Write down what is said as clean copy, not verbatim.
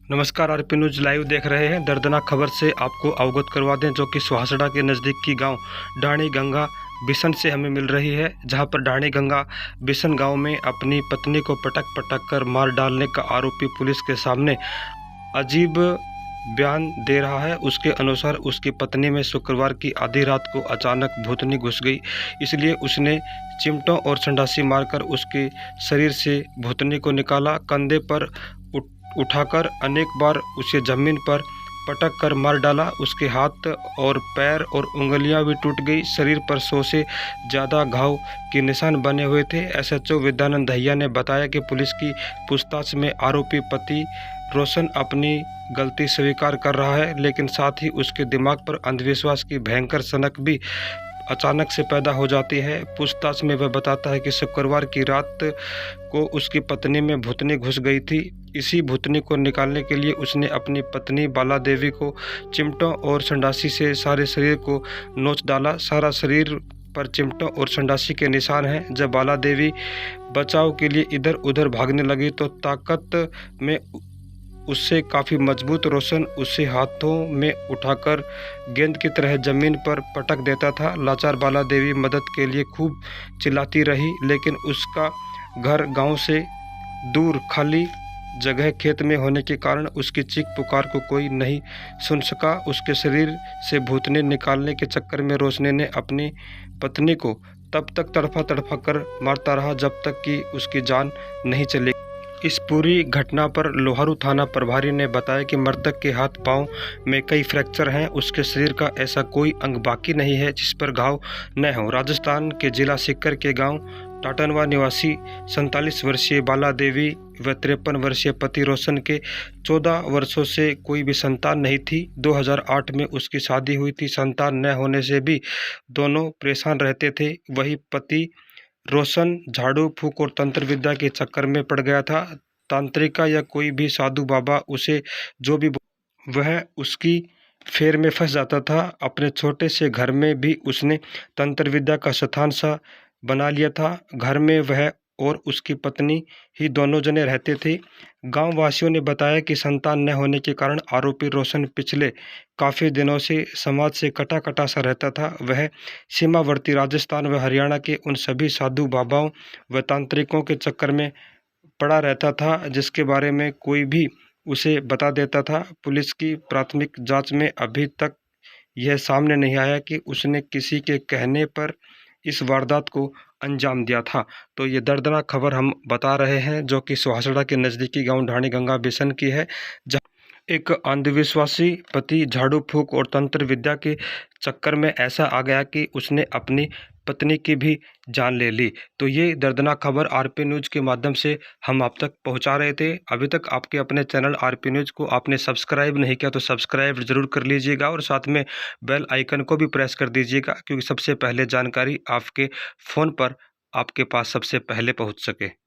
नमस्कार। RP news live देख रहे हैं। दर्दनाक खबर से आपको अवगत करवा दें जो कि सुहासड़ा के नज़दीक की गांव ढाणी गंगा बिशन से हमें मिल रही है, जहां पर ढाणी गंगा बिशन गांव में अपनी पत्नी को पटक पटक कर मार डालने का आरोपी पुलिस के सामने अजीब बयान दे रहा है। उसके अनुसार उसकी पत्नी में शुक्रवार की आधी रात को अचानक भूतनी घुस गई, इसलिए उसने चिमटों और संडासी मारकर उसके शरीर से भूतनी को निकाला। कंधे पर उठाकर अनेक बार उसे जमीन पर पटक कर मार डाला। उसके हाथ और पैर और उंगलियां भी टूट गई। शरीर पर 100 से ज़्यादा घाव के निशान बने हुए थे। एसएचओ विद्यानंद दहिया ने बताया कि पुलिस की पूछताछ में आरोपी पति रोशन अपनी गलती स्वीकार कर रहा है, लेकिन साथ ही उसके दिमाग पर अंधविश्वास की भयंकर सनक भी अचानक से पैदा हो जाती है। पूछताछ में वह बताता है कि शुक्रवार की रात को उसकी पत्नी में भूतनी घुस गई थी। इसी भूतनी को निकालने के लिए उसने अपनी पत्नी बाला देवी को चिमटों और संडासी से सारे शरीर को नोच डाला। सारा शरीर पर चिमटों और संडासी के निशान हैं। जब बाला देवी बचाव के लिए इधर उधर भागने लगी तो ताकत में उससे काफ़ी मजबूत रोशन उसे हाथों में उठाकर गेंद की तरह जमीन पर पटक देता था। लाचार बाला देवी मदद के लिए खूब चिल्लाती रही, लेकिन उसका घर गांव से दूर खाली जगह खेत में होने के कारण उसकी चीख पुकार को कोई नहीं सुन सका। उसके शरीर से भूतनी निकालने के चक्कर में रोशनी ने अपनी पत्नी को तब तक तड़फा तड़फा कर मारता रहा जब तक कि उसकी जान नहीं चली। इस पूरी घटना पर लोहारू थाना प्रभारी ने बताया कि मृतक के हाथ पांव में कई फ्रैक्चर हैं। उसके शरीर का ऐसा कोई अंग बाकी नहीं है जिस पर घाव न हो। राजस्थान के जिला सीकर के गांव टाटनवा निवासी 47 वर्षीय बाला देवी व 53 वर्षीय पति रोशन के 14 वर्षों से कोई भी संतान नहीं थी। 2008 में उसकी शादी हुई थी। संतान न होने से भी दोनों परेशान रहते थे। वही पति रोशन झाड़ू फूक और तंत्र विद्या के चक्कर में पड़ गया था। तांत्रिका या कोई भी साधु बाबा उसे जो भी वह उसकी फेर में फंस जाता था। अपने छोटे से घर में भी उसने तंत्र विद्या का स्थान सा बना लिया था। घर में वह और उसकी पत्नी ही दोनों जने रहते थे। गांव वासियों ने बताया कि संतान न होने के कारण आरोपी रोशन पिछले काफ़ी दिनों से समाज से कटा कटा सा रहता था। वह सीमावर्ती राजस्थान व हरियाणा के उन सभी साधु बाबाओं व तांत्रिकों के चक्कर में पड़ा रहता था जिसके बारे में कोई भी उसे बता देता था। पुलिस की प्राथमिक जांच में अभी तक यह सामने नहीं आया कि उसने किसी के कहने पर इस वारदात को अंजाम दिया था। तो ये दर्दनाक खबर हम बता रहे हैं जो कि सुहासड़ा के नज़दीकी गांव ढाणी गंगा बिशन की है, जहां एक अंधविश्वासी पति झाड़ू फूक और तंत्र विद्या के चक्कर में ऐसा आ गया कि उसने अपनी पत्नी की भी जान ले ली। तो ये दर्दनाक खबर आरपी न्यूज़ के माध्यम से हम आप तक पहुंचा रहे थे। अभी तक आपके अपने चैनल आरपी न्यूज़ को आपने सब्सक्राइब नहीं किया तो सब्सक्राइब जरूर कर लीजिएगा और साथ में बेल आइकन को भी प्रेस कर दीजिएगा, क्योंकि सबसे पहले जानकारी आपके फ़ोन पर आपके पास सबसे पहले पहुंच सके।